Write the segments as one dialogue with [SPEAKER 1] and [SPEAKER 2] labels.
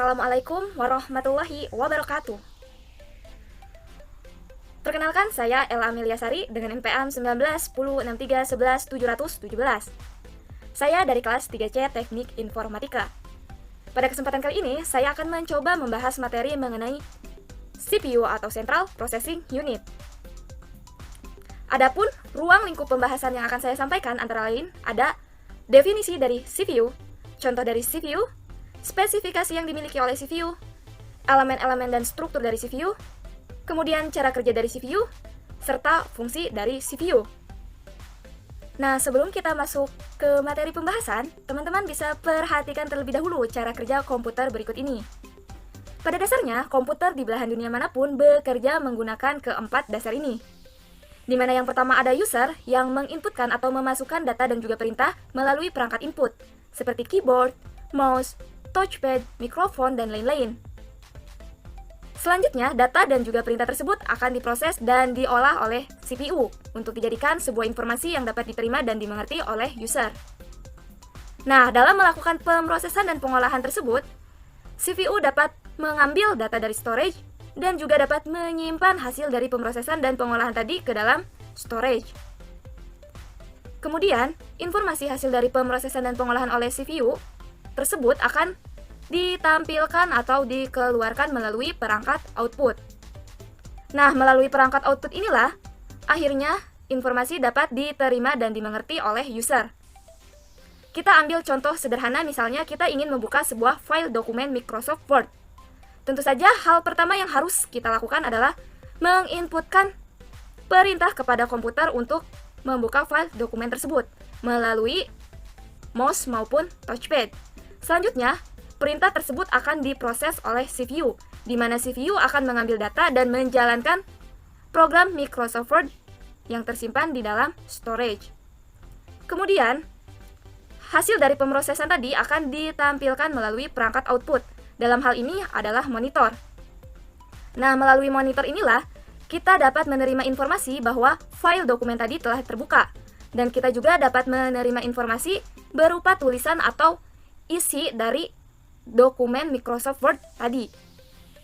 [SPEAKER 1] Assalamualaikum warahmatullahi wabarakatuh. Perkenalkan, saya Ella Amelia Sari dengan NPM 191063111717. Saya dari kelas 3C Teknik Informatika. Pada kesempatan kali ini, saya akan mencoba membahas materi mengenai CPU atau Central Processing Unit. Adapun ruang lingkup pembahasan yang akan saya sampaikan antara lain ada definisi dari CPU, contoh dari CPU, spesifikasi yang dimiliki oleh CPU, elemen-elemen dan struktur dari CPU, kemudian cara kerja dari CPU, serta fungsi dari CPU. Nah, sebelum kita masuk ke materi pembahasan, teman-teman bisa perhatikan terlebih dahulu cara kerja komputer berikut ini. Pada dasarnya, komputer di belahan dunia manapun bekerja menggunakan keempat dasar ini. Di mana yang pertama ada user yang menginputkan atau memasukkan data dan juga perintah melalui perangkat input, seperti keyboard, mouse, touchpad, mikrofon, dan lain-lain. Selanjutnya, data dan juga perintah tersebut akan diproses dan diolah oleh CPU untuk dijadikan sebuah informasi yang dapat diterima dan dimengerti oleh user. Nah, dalam melakukan pemrosesan dan pengolahan tersebut, CPU dapat mengambil data dari storage dan juga dapat menyimpan hasil dari pemrosesan dan pengolahan tadi ke dalam storage. Kemudian, informasi hasil dari pemrosesan dan pengolahan oleh CPU tersebut akan ditampilkan atau dikeluarkan melalui perangkat output. Nah, melalui perangkat output inilah, akhirnya informasi dapat diterima dan dimengerti oleh user. Kita ambil contoh sederhana, misalnya kita ingin membuka sebuah file dokumen Microsoft Word. Tentu saja hal pertama yang harus kita lakukan adalah menginputkan perintah kepada komputer untuk membuka file dokumen tersebut melalui mouse maupun touchpad. Selanjutnya, perintah tersebut akan diproses oleh CPU, di mana CPU akan mengambil data dan menjalankan program Microsoft Word yang tersimpan di dalam storage. Kemudian, hasil dari pemrosesan tadi akan ditampilkan melalui perangkat output. Dalam hal ini adalah monitor. Nah, melalui monitor inilah kita dapat menerima informasi bahwa file dokumen tadi telah terbuka, dan kita juga dapat menerima informasi berupa tulisan atau isi dari dokumen Microsoft Word tadi.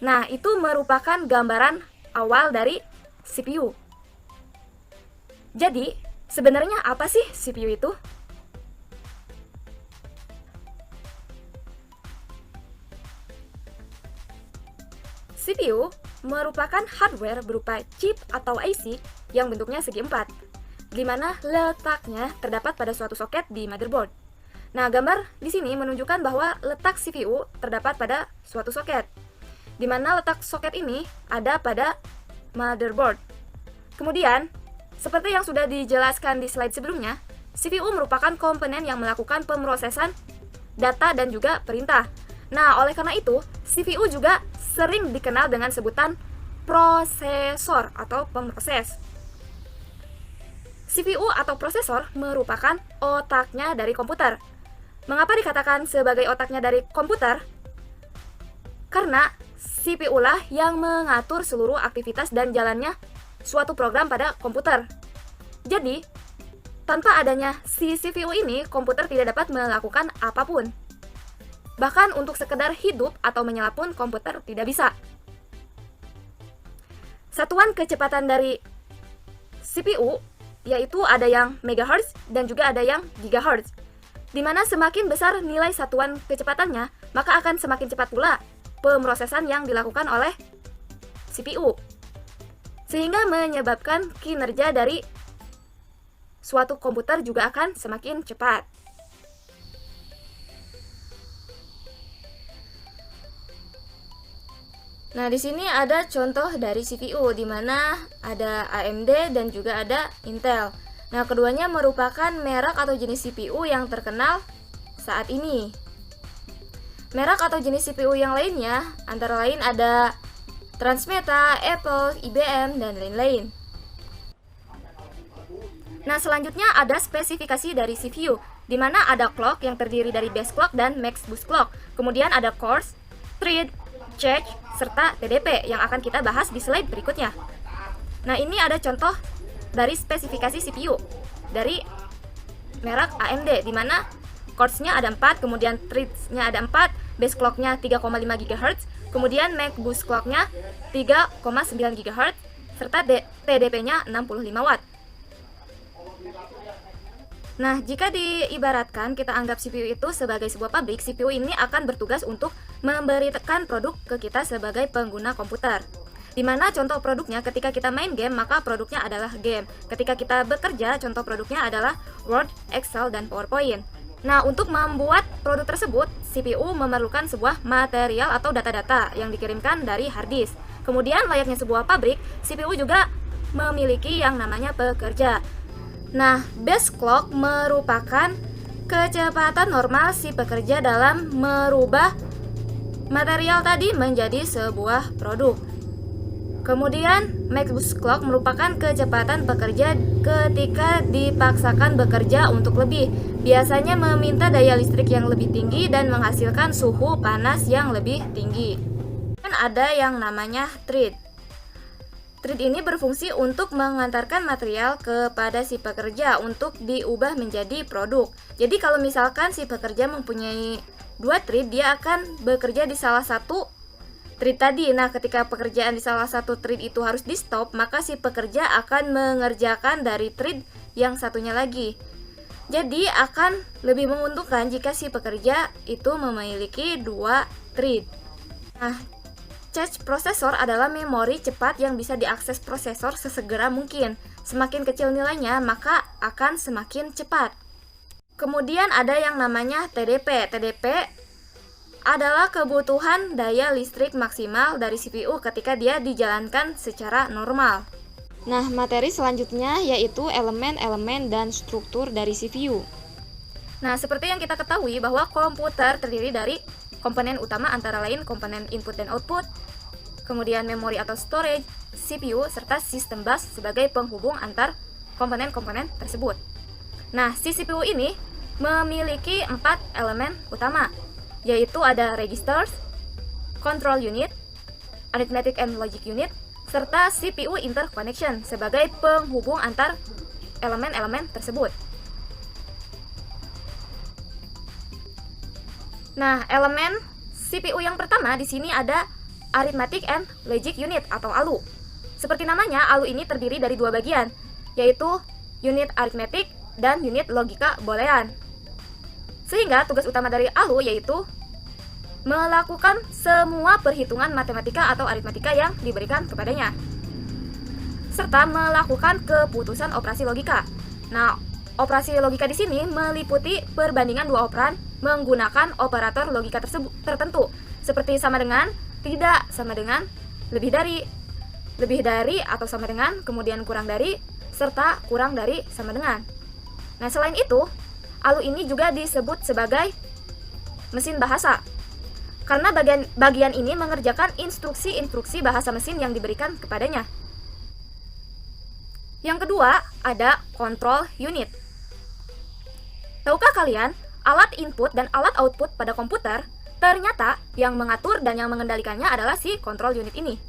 [SPEAKER 1] Nah, itu merupakan gambaran awal dari CPU. Jadi, sebenarnya apa sih CPU itu? CPU merupakan hardware berupa chip atau IC yang bentuknya segi empat, di mana letaknya terdapat pada suatu soket di motherboard. Nah, gambar di sini menunjukkan bahwa letak CPU terdapat pada suatu soket, di mana letak soket ini ada pada motherboard. Kemudian, seperti yang sudah dijelaskan di slide sebelumnya, CPU merupakan komponen yang melakukan pemrosesan data dan juga perintah. Nah, oleh karena itu, CPU juga sering dikenal dengan sebutan prosesor atau pemroses. CPU atau prosesor merupakan otaknya dari komputer. Mengapa dikatakan sebagai otaknya dari komputer? Karena CPU lah yang mengatur seluruh aktivitas dan jalannya suatu program pada komputer. Jadi, tanpa adanya si CPU ini, komputer tidak dapat melakukan apapun. Bahkan untuk sekedar hidup atau menyala pun komputer tidak bisa. Satuan kecepatan dari CPU yaitu ada yang megahertz dan juga ada yang gigahertz. Di mana semakin besar nilai satuan kecepatannya, maka akan semakin cepat pula pemrosesan yang dilakukan oleh CPU. Sehingga menyebabkan kinerja dari suatu komputer juga akan semakin cepat. Nah, di sini ada contoh dari CPU di mana ada AMD dan juga ada Intel. Nah, keduanya merupakan merek atau jenis CPU yang terkenal saat ini. Merek atau jenis CPU yang lainnya antara lain ada Transmeta, Apple, IBM, dan lain-lain. Nah, selanjutnya ada spesifikasi dari CPU, di mana ada clock yang terdiri dari base clock dan max boost clock. Kemudian ada cores, thread, cache, serta TDP yang akan kita bahas di slide berikutnya. Nah, ini ada contoh dari spesifikasi CPU dari merek AMD, di mana cores-nya ada 4, kemudian threads-nya ada 4, base clock-nya 3,5 GHz, kemudian max boost clock-nya 3,9 GHz, serta TDP-nya 65 Watt. Nah, jika diibaratkan kita anggap CPU itu sebagai sebuah pabrik, CPU ini akan bertugas untuk memberikan produk ke kita sebagai pengguna komputer. Dimana contoh produknya ketika kita main game, maka produknya adalah game. Ketika kita bekerja, contoh produknya adalah Word, Excel, dan PowerPoint. Nah, untuk membuat produk tersebut, CPU memerlukan sebuah material atau data-data yang dikirimkan dari hard disk. Kemudian, layaknya sebuah pabrik, CPU juga memiliki yang namanya pekerja. Nah, base clock merupakan kecepatan normal si pekerja dalam merubah material tadi menjadi sebuah produk. Kemudian, max boost clock merupakan kecepatan pekerja ketika dipaksakan bekerja untuk lebih. Biasanya meminta daya listrik yang lebih tinggi dan menghasilkan suhu panas yang lebih tinggi. Dan ada yang namanya thread. Thread ini berfungsi untuk mengantarkan material kepada si pekerja untuk diubah menjadi produk. Jadi kalau misalkan si pekerja mempunyai 2 thread, dia akan bekerja di salah satu thread tadi. Nah, ketika pekerjaan di salah satu thread itu harus di stop, maka si pekerja akan mengerjakan dari thread yang satunya lagi. Jadi akan lebih menguntungkan jika si pekerja itu memiliki 2 thread. Nah, cache prosesor adalah memori cepat yang bisa diakses prosesor sesegera mungkin. Semakin kecil nilainya, maka akan semakin cepat. Kemudian ada yang namanya TDP. TDP adalah kebutuhan daya listrik maksimal dari CPU ketika dia dijalankan secara normal. Nah, materi selanjutnya yaitu elemen-elemen dan struktur dari CPU. Nah, seperti yang kita ketahui bahwa komputer terdiri dari komponen utama antara lain komponen input dan output, kemudian memori atau storage, CPU, serta sistem bus sebagai penghubung antar komponen-komponen tersebut. Nah, si CPU ini memiliki 4 elemen utama, yaitu ada registers, control unit, arithmetic and logic unit, serta CPU interconnection sebagai penghubung antar elemen-elemen tersebut. Nah, elemen CPU yang pertama di sini ada Arithmetic and Logic Unit atau ALU. Seperti namanya, ALU ini terdiri dari 2 bagian, yaitu unit arithmetic dan unit logika boolean. Sehingga tugas utama dari ALU yaitu melakukan semua perhitungan matematika atau aritmatika yang diberikan kepadanya, serta melakukan keputusan operasi logika. Nah, operasi logika di sini meliputi perbandingan 2 operan menggunakan operator logika tertentu, seperti sama dengan, tidak, sama dengan, lebih dari atau sama dengan, kemudian kurang dari, serta kurang dari sama dengan. Nah, selain itu, ALU ini juga disebut sebagai mesin bahasa, karena bagian ini mengerjakan instruksi-instruksi bahasa mesin yang diberikan kepadanya. Yang kedua, ada control unit. Tahukah kalian, alat input dan alat output pada komputer, ternyata yang mengatur dan yang mengendalikannya adalah si control unit ini.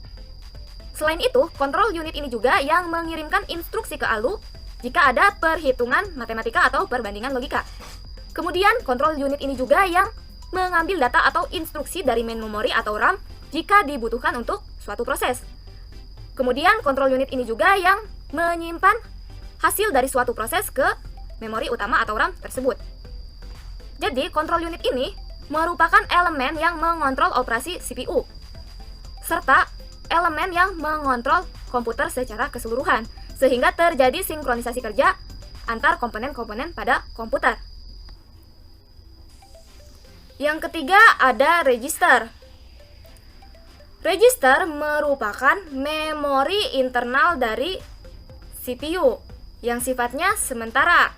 [SPEAKER 1] Selain itu, control unit ini juga yang mengirimkan instruksi ke ALU jika ada perhitungan matematika atau perbandingan logika. Kemudian, control unit ini juga yang mengambil data atau instruksi dari main memory atau RAM jika dibutuhkan untuk suatu proses. Kemudian, control unit ini juga yang menyimpan hasil dari suatu proses ke memori utama atau RAM tersebut. Jadi, control unit ini merupakan elemen yang mengontrol operasi CPU, serta elemen yang mengontrol komputer secara keseluruhan, sehingga terjadi sinkronisasi kerja antar komponen-komponen pada komputer. Yang ketiga ada register. Register merupakan memori internal dari CPU yang sifatnya sementara,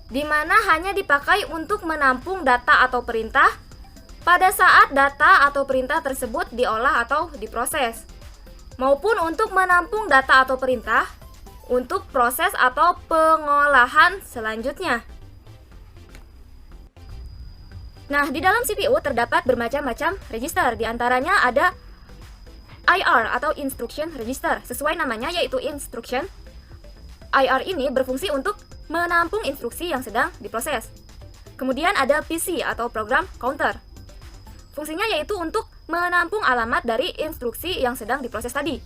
[SPEAKER 1] di mana hanya dipakai untuk menampung data atau perintah pada saat data atau perintah tersebut diolah atau diproses, maupun untuk menampung data atau perintah untuk proses atau pengolahan selanjutnya. Nah, di dalam CPU terdapat bermacam-macam register, di antaranya ada IR atau Instruction Register, sesuai namanya yaitu instruction. IR ini berfungsi untuk menampung instruksi yang sedang diproses. Kemudian ada PC atau Program Counter. Fungsinya yaitu untuk menampung alamat dari instruksi yang sedang diproses tadi.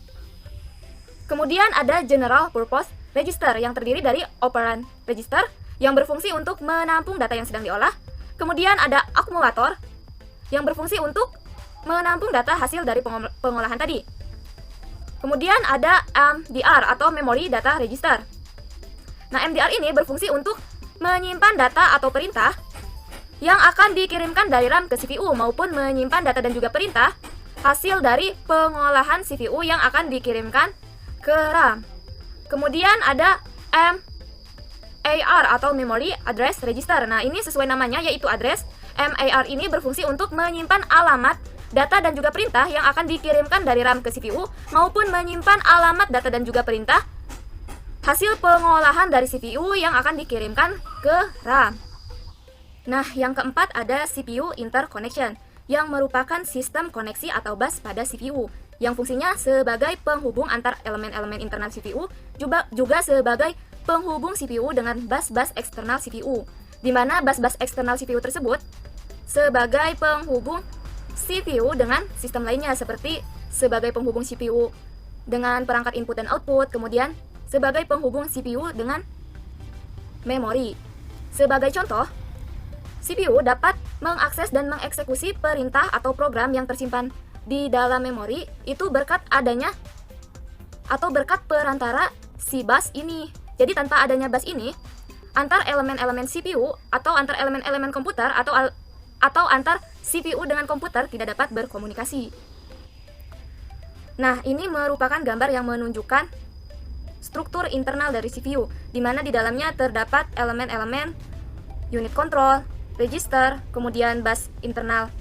[SPEAKER 1] Kemudian ada General Purpose Register yang terdiri dari operand register yang berfungsi untuk menampung data yang sedang diolah. Kemudian ada akumulator yang berfungsi untuk menampung data hasil dari pengolahan tadi. Kemudian ada MDR atau Memory Data Register. Nah, MDR ini berfungsi untuk menyimpan data atau perintah yang akan dikirimkan dari RAM ke CPU maupun menyimpan data dan juga perintah hasil dari pengolahan CPU yang akan dikirimkan ke RAM. Kemudian ada MAR atau Memory Address Register. Nah, ini sesuai namanya yaitu address. MAR ini berfungsi untuk menyimpan alamat data dan juga perintah yang akan dikirimkan dari RAM ke CPU maupun menyimpan alamat data dan juga perintah hasil pengolahan dari CPU yang akan dikirimkan ke RAM. Nah, yang keempat ada CPU Interconnection yang merupakan sistem koneksi atau bus pada CPU yang fungsinya sebagai penghubung antar elemen-elemen internal CPU juga sebagai penghubung CPU dengan bus-bus eksternal CPU, di mana bus-bus eksternal CPU tersebut sebagai penghubung CPU dengan sistem lainnya seperti sebagai penghubung CPU dengan perangkat input dan output, kemudian sebagai penghubung CPU dengan memori. Sebagai contoh, CPU dapat mengakses dan mengeksekusi perintah atau program yang tersimpan di dalam memori itu berkat adanya atau berkat perantara si bus ini. Jadi tanpa adanya bus ini, antar elemen-elemen CPU atau antar elemen-elemen komputer atau antar CPU dengan komputer tidak dapat berkomunikasi. Nah, ini merupakan gambar yang menunjukkan struktur internal dari CPU, di mana di dalamnya terdapat elemen-elemen unit control, register, kemudian bus internal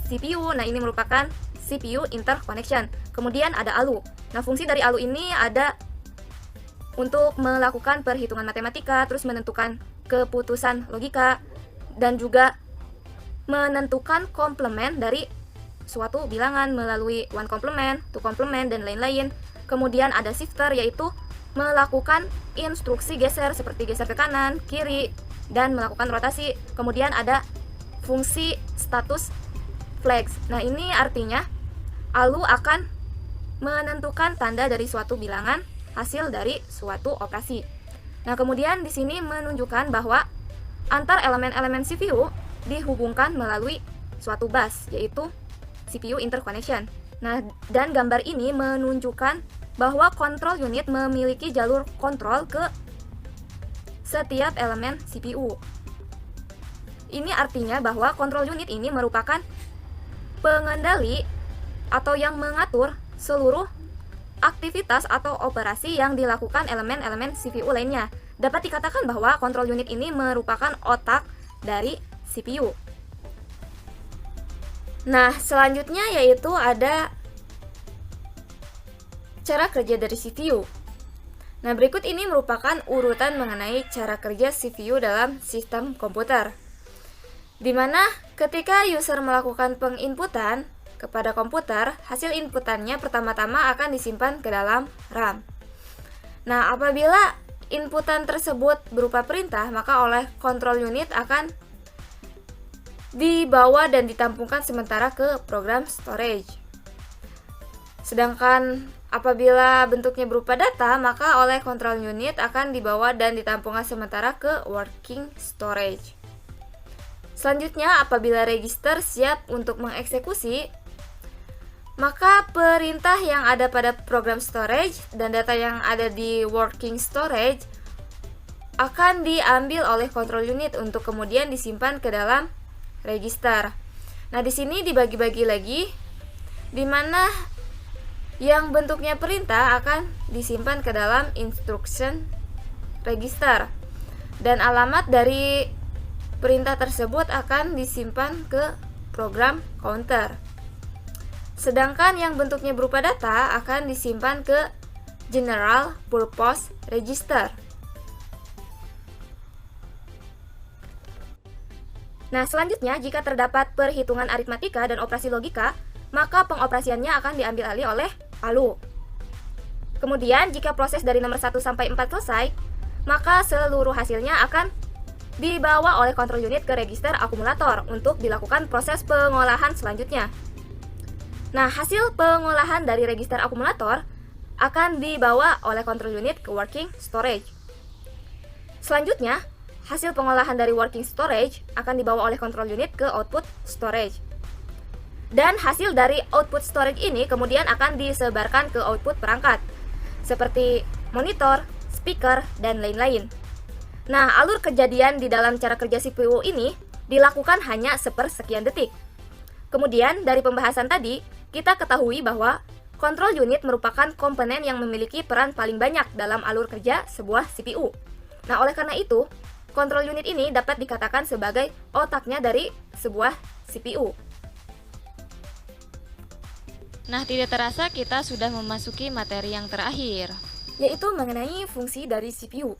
[SPEAKER 1] CPU. Nah, ini merupakan CPU interconnection. Kemudian ada ALU. Nah, fungsi dari ALU ini ada untuk melakukan perhitungan matematika, terus menentukan keputusan logika, dan juga menentukan komplement dari suatu bilangan melalui one complement, two complement, dan lain-lain. Kemudian ada shifter, yaitu melakukan instruksi geser seperti geser ke kanan, kiri, dan melakukan rotasi. Kemudian ada fungsi status flags. Nah, ini artinya ALU akan menentukan tanda dari suatu bilangan hasil dari suatu operasi. Nah, kemudian di sini menunjukkan bahwa antar elemen-elemen CPU dihubungkan melalui suatu bus, yaitu CPU interconnection. Nah, dan gambar ini menunjukkan bahwa control unit memiliki jalur kontrol ke setiap elemen CPU. Ini artinya bahwa control unit ini merupakan pengendali atau yang mengatur seluruh aktivitas atau operasi yang dilakukan elemen-elemen CPU lainnya. Dapat dikatakan bahwa control unit ini merupakan otak dari CPU. Nah, selanjutnya yaitu ada cara kerja dari CPU. Nah, berikut ini merupakan urutan mengenai cara kerja CPU dalam sistem komputer, di mana ketika user melakukan penginputan kepada komputer, hasil inputannya pertama-tama akan disimpan ke dalam RAM. Nah, apabila inputan tersebut berupa perintah, maka oleh control unit akan dibawa dan ditampungkan sementara ke program storage. Sedangkan apabila bentuknya berupa data, maka oleh control unit akan dibawa dan ditampungkan sementara ke working storage. Selanjutnya, apabila register siap untuk mengeksekusi, maka perintah yang ada pada program storage dan data yang ada di working storage akan diambil oleh control unit untuk kemudian disimpan ke dalam register. Nah, di sini dibagi-bagi lagi, di mana yang bentuknya perintah akan disimpan ke dalam instruction register, dan alamat dari perintah tersebut akan disimpan ke program counter. Sedangkan yang bentuknya berupa data akan disimpan ke General Purpose Register. Nah, selanjutnya jika terdapat perhitungan aritmatika dan operasi logika, maka pengoperasiannya akan diambil alih oleh ALU. Kemudian jika proses dari nomor 1 sampai 4 selesai, maka seluruh hasilnya akan dibawa oleh kontrol unit ke register akumulator untuk dilakukan proses pengolahan selanjutnya. Nah, hasil pengolahan dari register akumulator akan dibawa oleh kontrol unit ke working storage. Selanjutnya, hasil pengolahan dari working storage akan dibawa oleh kontrol unit ke output storage. Dan hasil dari output storage ini kemudian akan disebarkan ke output perangkat, seperti monitor, speaker, dan lain-lain. Nah, alur kejadian di dalam cara kerja CPU ini dilakukan hanya sepersekian detik. Kemudian, dari pembahasan tadi, kita ketahui bahwa kontrol unit merupakan komponen yang memiliki peran paling banyak dalam alur kerja sebuah CPU. Nah, oleh karena itu, kontrol unit ini dapat dikatakan sebagai otaknya dari sebuah CPU.
[SPEAKER 2] Nah, tidak terasa kita sudah memasuki materi yang terakhir,
[SPEAKER 1] yaitu mengenai fungsi dari CPU.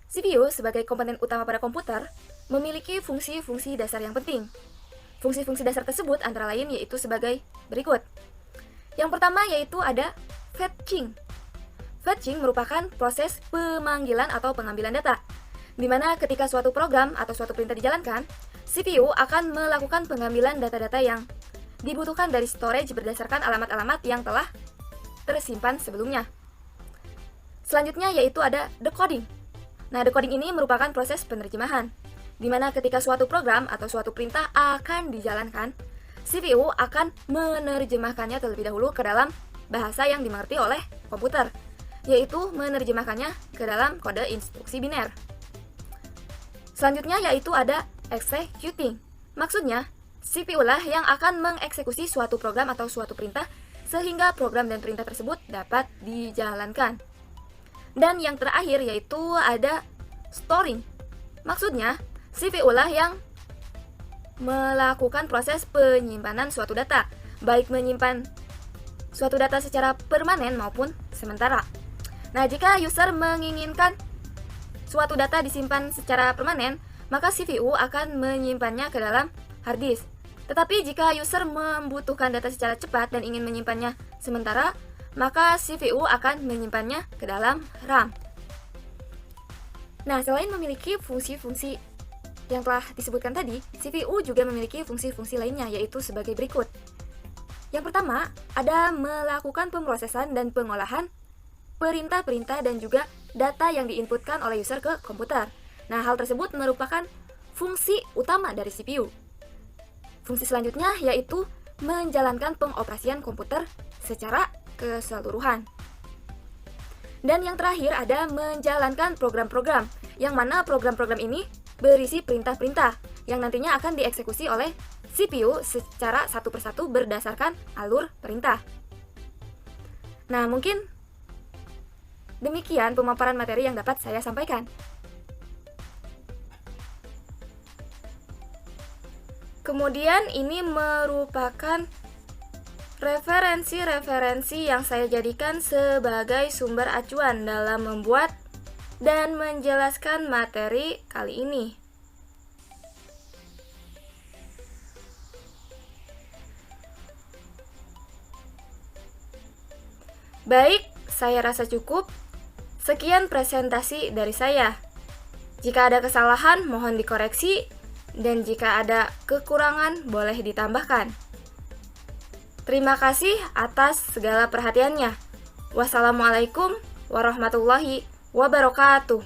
[SPEAKER 1] CPU sebagai komponen utama pada komputer memiliki fungsi-fungsi dasar yang penting. Fungsi-fungsi dasar tersebut antara lain yaitu sebagai berikut. Yang pertama yaitu ada fetching. Fetching merupakan proses pemanggilan atau pengambilan data, di mana ketika suatu program atau suatu perintah dijalankan, CPU akan melakukan pengambilan data-data yang dibutuhkan dari storage berdasarkan alamat-alamat yang telah tersimpan sebelumnya. Selanjutnya yaitu ada decoding. Nah, decoding ini merupakan proses penerjemahan, di mana ketika suatu program atau suatu perintah akan dijalankan, CPU akan menerjemahkannya terlebih dahulu ke dalam bahasa yang dimengerti oleh komputer, yaitu menerjemahkannya ke dalam kode instruksi biner. Selanjutnya yaitu ada executing. Maksudnya, CPU lah yang akan mengeksekusi suatu program atau suatu perintah sehingga program dan perintah tersebut dapat dijalankan. Dan yang terakhir yaitu ada storing. Maksudnya, CPU lah yang melakukan proses penyimpanan suatu data, baik menyimpan suatu data secara permanen maupun sementara. Nah, jika user menginginkan suatu data disimpan secara permanen, maka CPU akan menyimpannya ke dalam hard disk. Tetapi jika user membutuhkan data secara cepat dan ingin menyimpannya sementara, maka CPU akan menyimpannya ke dalam RAM. Nah, selain memiliki fungsi-fungsi yang telah disebutkan tadi, CPU juga memiliki fungsi-fungsi lainnya, yaitu sebagai berikut. Yang pertama, ada melakukan pemrosesan dan pengolahan perintah-perintah dan juga data yang diinputkan oleh user ke komputer. Nah, hal tersebut merupakan fungsi utama dari CPU. Fungsi selanjutnya yaitu menjalankan pengoperasian komputer secara keseluruhan. Dan yang terakhir ada menjalankan program-program, yang mana program-program ini berisi perintah-perintah yang nantinya akan dieksekusi oleh CPU secara satu persatu berdasarkan alur perintah. Nah, mungkin demikian pemaparan materi yang dapat saya sampaikan. Kemudian ini merupakan referensi-referensi yang saya jadikan sebagai sumber acuan dalam membuat dan menjelaskan materi kali ini. Baik, saya rasa cukup. Sekian presentasi dari saya. Jika ada kesalahan, mohon dikoreksi, dan jika ada kekurangan, boleh ditambahkan. Terima kasih atas segala perhatiannya. Wassalamualaikum warahmatullahi wabarakatuh.